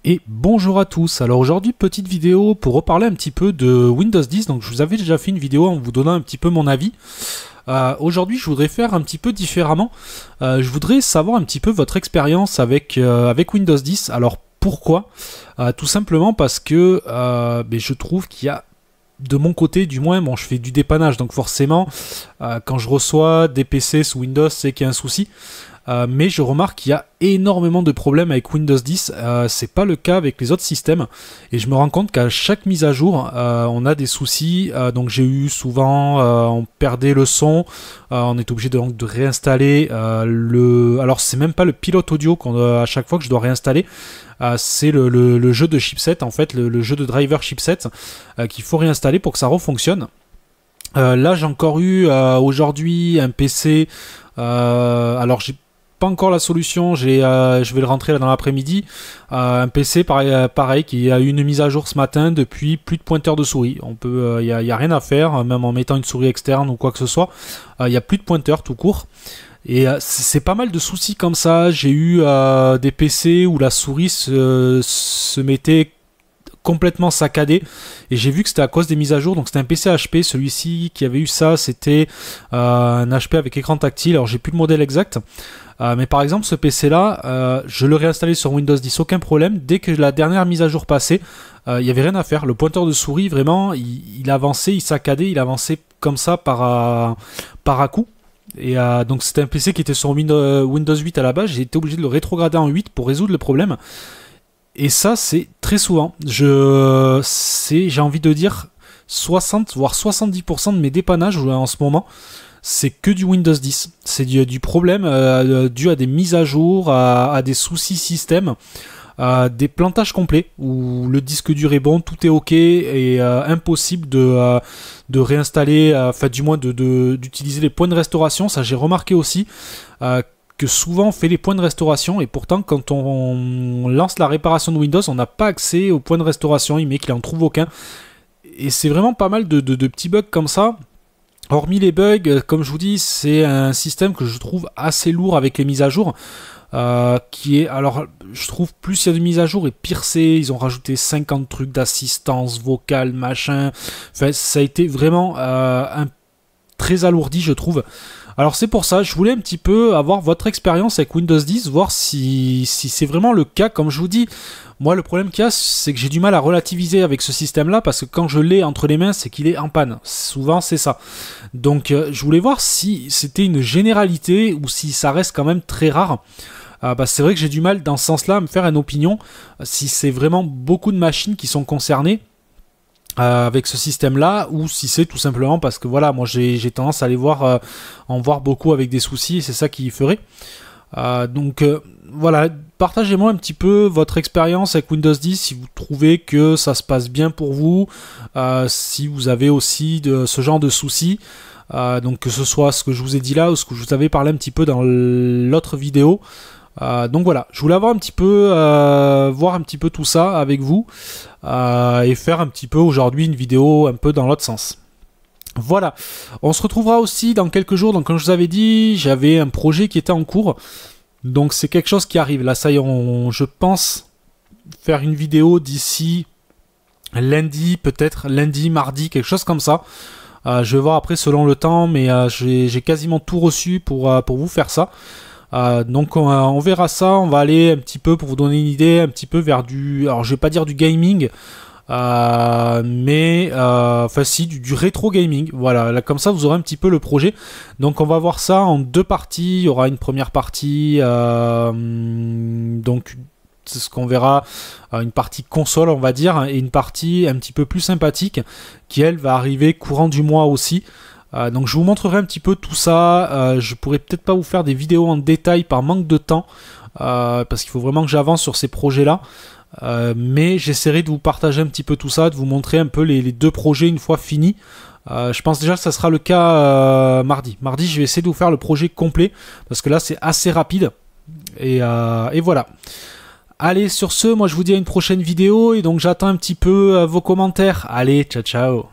Et bonjour à tous. Alors aujourd'hui, petite vidéo pour reparler un petit peu de Windows 10. Donc je vous avais déjà fait une vidéo en vous donnant un petit peu mon avis. Aujourd'hui, je voudrais faire un petit peu différemment. Je voudrais savoir un petit peu votre expérience avec Windows 10. Alors pourquoi? Tout simplement parce que je trouve qu'il y a, de mon côté du moins, bon, je fais du dépannage, donc forcément, quand je reçois des PC sous Windows, c'est qu'il y a un souci. Mais je remarque qu'il y a énormément de problèmes avec Windows 10, c'est pas le cas avec les autres systèmes, et je me rends compte qu'à chaque mise à jour, on a des soucis, donc j'ai eu souvent, on perdait le son, on est obligé de réinstaller alors c'est même pas le pilote audio à chaque fois que je dois réinstaller, c'est le jeu de chipset, en fait, le jeu de driver chipset qu'il faut réinstaller pour que ça refonctionne. Là j'ai encore eu aujourd'hui un PC, alors j'ai pas encore la solution, je vais le rentrer là dans l'après-midi, un PC pareil qui a eu une mise à jour ce matin, depuis plus de pointeur de souris, y a rien à faire, même en mettant une souris externe ou quoi que ce soit, il y a plus de pointeur tout court. Et c'est pas mal de soucis comme ça. J'ai eu des PC où la souris se mettait complètement saccadée, et j'ai vu que c'était à cause des mises à jour. Donc c'était un PC HP, celui-ci qui avait eu ça, c'était un HP avec écran tactile. Alors j'ai plus le modèle exact, mais par exemple ce PC là, je le réinstallais sur Windows 10, aucun problème. Dès que la dernière mise à jour passait, il n'y avait rien à faire. Le pointeur de souris, vraiment, il avançait, il saccadait, il avançait comme ça par à coup. Et donc c'était un PC qui était sur Windows 8 à la base. J'ai été obligé de le rétrograder en 8 pour résoudre le problème. Et ça, c'est très souvent. J'ai envie de dire 60 voire 70% de mes dépannages en ce moment, c'est que du Windows 10. C'est du problème dû à des mises à jour, à des soucis système, des plantages complets où le disque dur est bon, tout est ok, et impossible de réinstaller, enfin du moins d'utiliser les points de restauration. Ça, j'ai remarqué aussi que souvent on fait les points de restauration, et pourtant quand on lance la réparation de Windows, on n'a pas accès aux points de restauration, il met qu'il en trouve aucun. Et c'est vraiment pas mal de petits bugs comme ça. Hormis les bugs, comme je vous dis, c'est un système que je trouve assez lourd avec les mises à jour. Alors je trouve plus il y a de mises à jour et pire c'est. Ils ont rajouté 50 trucs d'assistance vocale, machin. Enfin, ça a été vraiment très alourdi, je trouve. Alors c'est pour ça, je voulais un petit peu avoir votre expérience avec Windows 10, voir si c'est vraiment le cas. Comme je vous dis, moi le problème qu'il y a, c'est que j'ai du mal à relativiser avec ce système-là, parce que quand je l'ai entre les mains, c'est qu'il est en panne. Souvent c'est ça. Donc je voulais voir si c'était une généralité ou si ça reste quand même très rare. C'est vrai que j'ai du mal dans ce sens-là à me faire une opinion, si c'est vraiment beaucoup de machines qui sont concernées avec ce système là, ou si c'est tout simplement parce que voilà, moi j'ai tendance à aller en voir beaucoup avec des soucis, et c'est ça qui ferait. Donc voilà, partagez-moi un petit peu votre expérience avec Windows 10, si vous trouvez que ça se passe bien pour vous, si vous avez aussi ce genre de soucis, donc que ce soit ce que je vous ai dit là ou ce que je vous avais parlé un petit peu dans l'autre vidéo. Donc voilà, je voulais avoir un petit peu voir un petit peu tout ça avec vous, et faire un petit peu aujourd'hui une vidéo un peu dans l'autre sens. Voilà, on se retrouvera aussi dans quelques jours. Donc comme je vous avais dit, j'avais un projet qui était en cours, donc c'est quelque chose qui arrive. Là ça y est, je pense faire une vidéo d'ici lundi, peut-être lundi, mardi, quelque chose comme ça. Je vais voir après selon le temps, mais j'ai quasiment tout reçu pour vous faire ça. Donc on verra ça, on va aller un petit peu, pour vous donner une idée, un petit peu vers alors je vais pas dire du gaming, mais enfin si, du rétro gaming. Voilà, là comme ça vous aurez un petit peu le projet. Donc on va voir ça en deux parties. Il y aura une première partie, donc c'est ce qu'on verra, une partie console on va dire, et une partie un petit peu plus sympathique qui elle va arriver courant du mois aussi. Donc je vous montrerai un petit peu tout ça. Je pourrais peut-être pas vous faire des vidéos en détail par manque de temps, parce qu'il faut vraiment que j'avance sur ces projets là, mais j'essaierai de vous partager un petit peu tout ça, de vous montrer un peu les deux projets une fois finis. Je pense déjà que ça sera le cas mardi. Mardi je vais essayer de vous faire le projet complet, parce que là c'est assez rapide, et voilà. Allez, sur ce, moi je vous dis à une prochaine vidéo, et donc j'attends un petit peu vos commentaires. Allez, ciao ciao.